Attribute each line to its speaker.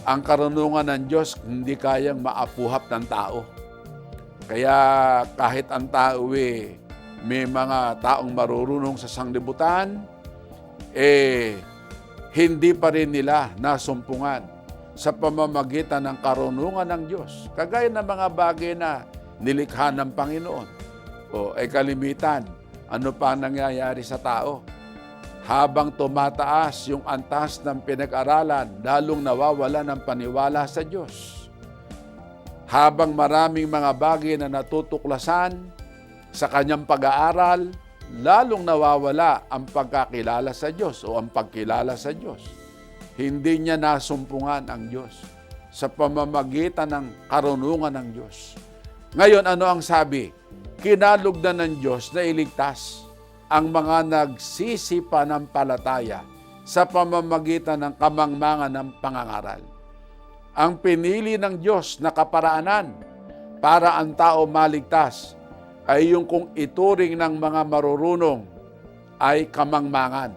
Speaker 1: Ang karunungan ng Diyos hindi kayang maapuhap ng tao. Kaya kahit ang tao may mga taong marurunong sa sanglibutan, hindi pa rin nila nasumpungan sa pamamagitan ng karunungan ng Diyos. Kagaya ng mga bagay na nilikha ng Panginoon. Kalimitan, ano pa ang nangyayari sa tao? Habang tumataas yung antas ng pinag-aralan, lalong nawawala ng paniwala sa Diyos. Habang maraming mga bagay na natutuklasan sa kanyang pag-aaral, lalong nawawala ang pagkakilala sa Diyos o ang pagkilala sa Diyos. Hindi niya nasumpungan ang Diyos sa pamamagitan ng karunungan ng Diyos. Ngayon, ano ang sabi? Kinalugdan ng Diyos na iligtas ang mga nagsisipananampalataya sa pamamagitan ng kamangmangan ng pangangaral. Ang pinili ng Diyos na kaparaanan para ang tao maligtas ay yung kung ituring ng mga marurunong ay kamangmangan.